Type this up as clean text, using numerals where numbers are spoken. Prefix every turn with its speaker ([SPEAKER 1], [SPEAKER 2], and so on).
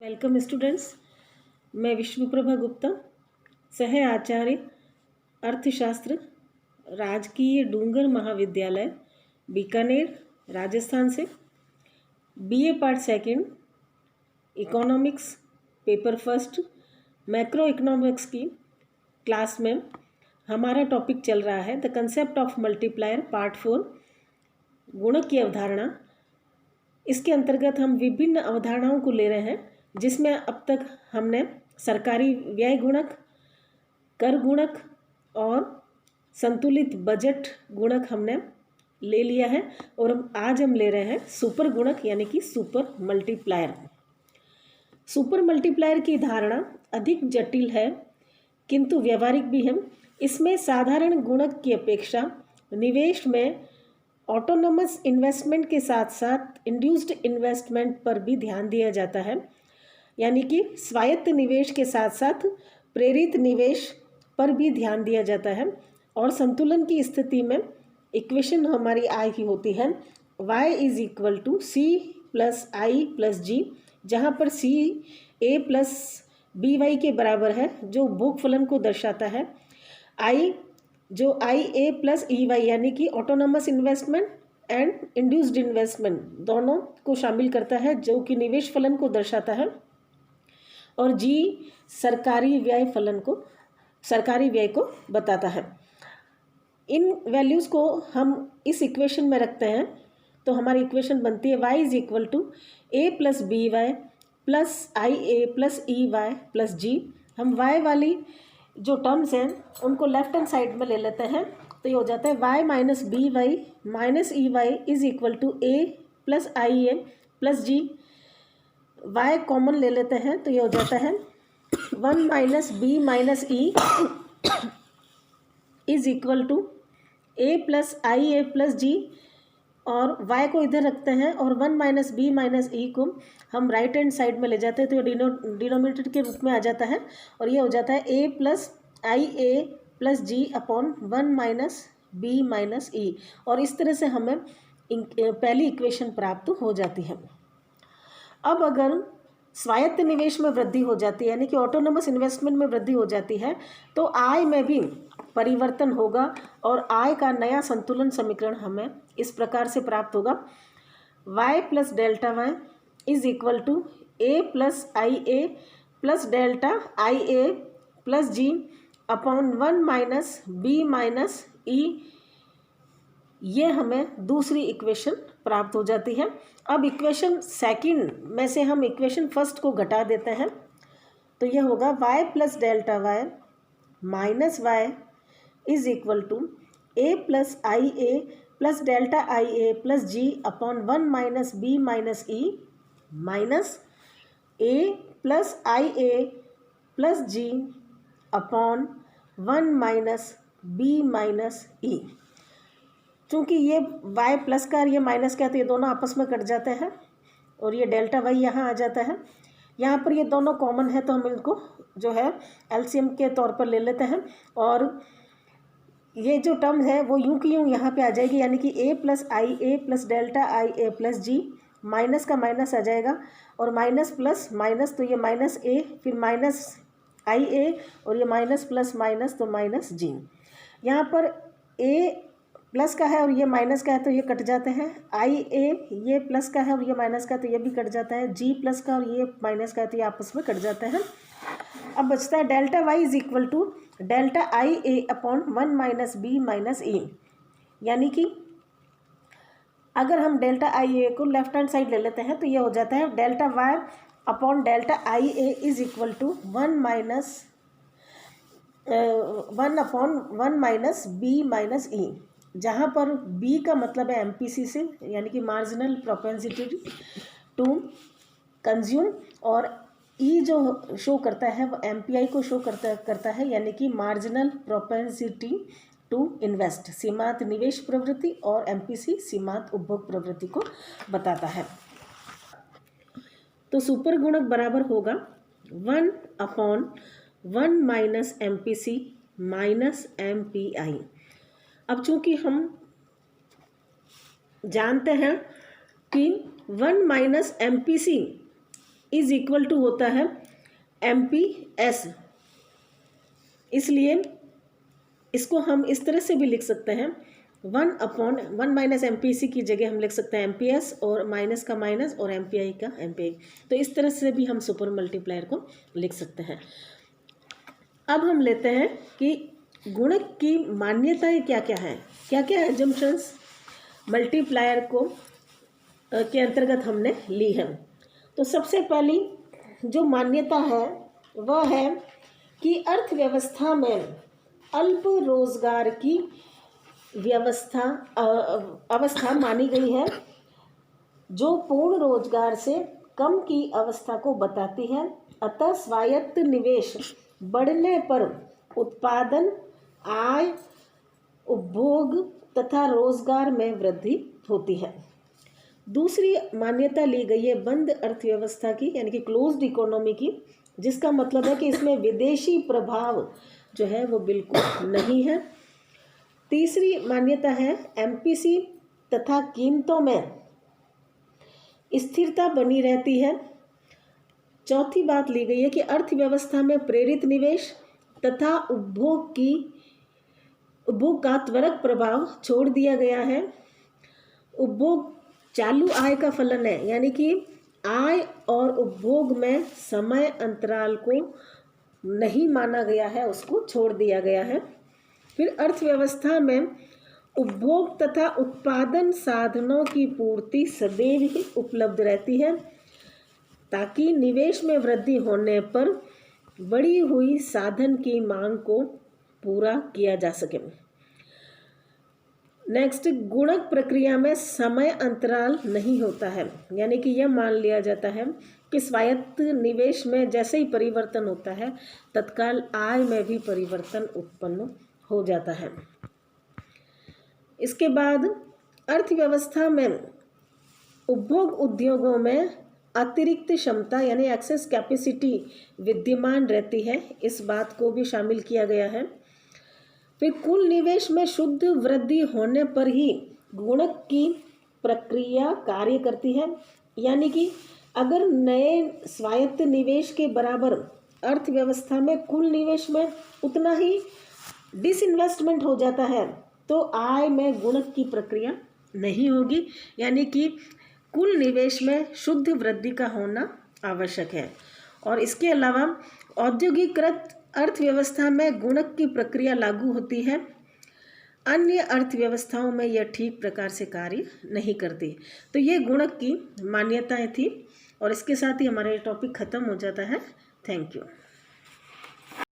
[SPEAKER 1] Welcome students. मैं विश्वप्रभा गुप्ता, सह आचार्य अर्थशास्त्र, राजकीय डूंगर महाविद्यालय बीकानेर, राजस्थान से BA part second economics paper first macro economics की क्लास में हमारा टॉपिक चल रहा है the concept of multiplier part 4 गुणक की अवधारणा। इसके अंतर्गत हम विभिन्न अवधारणाओं को ले रहे हैं, जिसमें अब तक हमने सरकारी व्यय गुणक, कर गुणक और संतुलित बजट गुणक हमने ले लिया है और आज हम ले रहे हैं सुपर गुणक यानी कि सुपर मल्टीप्लायर। सुपर मल्टीप्लायर की धारणा अधिक जटिल है किंतु व्यवहारिक भी है। इसमें साधारण गुणक की अपेक्षा निवेश में ऑटोनोमस इन्वेस्टमेंट के साथ साथ इंड्यूस्ड इन्वेस्टमेंट पर भी ध्यान दिया जाता है, यानी कि स्वायत्त निवेश के साथ साथ प्रेरित निवेश पर भी ध्यान दिया जाता है। और संतुलन की स्थिति में इक्वेशन हमारी आई की होती है y is equal to C plus I plus G, जहाँ पर C A plus B Y के बराबर है जो भोग फलन को दर्शाता है, आई जो आई ए प्लस ई वाई यानी कि autonomous investment and induced investment दोनों को शामिल करता है जो कि निवेश फलन को दर्शाता है, और जी सरकारी व्यय को बताता है। इन वैल्यूज़ को हम इस इक्वेशन में रखते हैं तो हमारी इक्वेशन बनती है y is equal to A plus B Y plus I A plus E Y plus G. हम y वाली जो टर्म्स हैं उनको लेफ्ट हैंड साइड में ले लेते हैं तो ये हो जाता है y minus B Y minus E Y is equal to A plus I A plus G. y common ले लेते हैं तो ये हो जाता है 1 minus B minus E is equal to A plus I A plus G, और y को इधर रखते हैं और 1 माइनस बी माइनस ई को हम राइट हैंड साइड में ले जाते हैं तो ये डिनोमिनेटर के रूप में आ जाता है और ये हो जाता है ए plus I A plus G upon 1 minus B minus ई। और इस तरह से हमें पहली इक्वेशन प्राप्त हो जाती है। अब अगर स्वायत्त निवेश में वृद्धि हो जाती है यानी कि ऑटोनोमस इन्वेस्टमेंट में वृद्धि हो जाती है तो आय में भी परिवर्तन होगा और आय का नया संतुलन समीकरण हमें इस प्रकार से प्राप्त होगा y plus delta Y is equal to A plus I A plus delta I A plus G upon 1 minus B minus E. ये हमें दूसरी इक्वेशन प्राप्त हो जाती है। अब इक्वेशन सेकंड में से हम इक्वेशन फर्स्ट को घटा देते हैं तो यह होगा y plus delta Y minus Y is equal to A plus I A plus delta I A plus G upon 1 minus B minus E minus A plus I A plus G upon 1 minus B minus E. चूँकि ये y plus का और ये minus का तो ये दोनों आपस में कट जाते हैं और ये डेल्टा वाई यहाँ आ जाता है। यहाँ पर ये दोनों कॉमन है तो हम इनको जो है एलसीएम के तौर पर ले लेते हैं और ये जो टर्म है वो यूं की यूं यहाँ पे आ जाएगी, यानी कि a plus I A plus delta I A plus G, minus का माइनस आ जाएगा और माइनस प्लस माइनस तो ये माइनस a फिर माइनस आई ए और ये माइनस प्लस माइनस तो माइनस जी। यहाँ पर a प्लस का है और ये माइनस का है तो ये कट जाते हैं, आई ए ये प्लस का है और ये माइनस का तो ये भी कट जाता है, जी प्लस का और ये माइनस का है तो ये आपस में कट जाते हैं। अब बचता है delta Y is equal to delta I A upon 1 minus B minus E, यानी कि अगर हम डेल्टा आई ए को लेफ्ट हैंड साइड ले लेते हैं तो ये हो जाता है delta Y upon delta I A is equal to 1 upon 1 minus B minus E, जहाँ पर b का मतलब है MPC से यानी कि मार्जिनल प्रोपेंसिटी टू कंज्यूम और e जो शो करता है वो MPI को शो करता है यानी कि मार्जिनल प्रोपेंसिटी टू इन्वेस्ट, सीमांत निवेश प्रवृत्ति, और MPC सीमांत उपभोग प्रवृत्ति को बताता है। तो सुपर गुणक बराबर होगा 1 upon 1 minus MPC minus MPI। अब चूँकि हम जानते हैं कि 1 minus MPC is equal to होता है MPS। इसलिए इसको हम इस तरह से भी लिख सकते हैं 1/1 माइनस MPC की जगह हम लिख सकते हैं MPS और माइनस का माइनस और MPI का MPI। तो इस तरह से भी हम सुपर मल्टीप्लायर को लिख सकते हैं। अब हम लेते हैं कि गुणक की मान्यताएं क्या क्या हैं, क्या क्या एजम्पशंस मल्टीप्लायर को के अंतर्गत हमने ली है। तो सबसे पहली जो मान्यता है वह है कि अर्थव्यवस्था में अल्प रोजगार की अवस्था मानी गई है, जो पूर्ण रोजगार से कम की अवस्था को बताती है। अतः स्वायत्त निवेश बढ़ने पर उत्पादन, आय, उपभोग तथा रोजगार में वृद्धि होती है। दूसरी मान्यता ली गई है बंद अर्थव्यवस्था की, यानी कि क्लोज्ड इकोनॉमी की, जिसका मतलब है कि इसमें विदेशी प्रभाव जो है वो बिल्कुल नहीं है। तीसरी मान्यता है MPC तथा कीमतों में स्थिरता बनी रहती है। चौथी बात ली गई है कि अर्थव्यवस्था में प्रेरित निवेश तथा उपभोग का त्वरक प्रभाव छोड़ दिया गया है। उपभोग चालू आय का फलन है, यानी कि आय और उपभोग में समय अंतराल को नहीं माना गया है, उसको छोड़ दिया गया है। फिर अर्थव्यवस्था में उपभोग तथा उत्पादन साधनों की पूर्ति सदैव ही उपलब्ध रहती है, ताकि निवेश में वृद्धि होने पर बढ़ी हुई साधन की मांग को पूरा किया जा सके। नेक्स्ट, गुणक प्रक्रिया में समय अंतराल नहीं होता है, यानी कि यह मान लिया जाता है कि स्वायत्त निवेश में जैसे ही परिवर्तन होता है तत्काल आय में भी परिवर्तन उत्पन्न हो जाता है। इसके बाद अर्थव्यवस्था में उपभोग उद्योगों में अतिरिक्त क्षमता यानी एक्सेस कैपेसिटी विद्यमान रहती है, इस बात को भी शामिल किया गया है। फिर कुल निवेश में शुद्ध वृद्धि होने पर ही गुणक की प्रक्रिया कार्य करती है, यानी कि अगर नए स्वायत्त निवेश के बराबर अर्थव्यवस्था में कुल निवेश में उतना ही डिसइन्वेस्टमेंट हो जाता है तो आय में गुणक की प्रक्रिया नहीं होगी, यानी कि कुल निवेश में शुद्ध वृद्धि का होना आवश्यक है। और इसके अलावा औद्योगिकृत अर्थव्यवस्था में गुणक की प्रक्रिया लागू होती है, अन्य अर्थव्यवस्थाओं में यह ठीक प्रकार से कार्य नहीं करती। तो ये गुणक की मान्यताएं थी और इसके साथ ही हमारा ये टॉपिक ख़त्म हो जाता है। Thank you.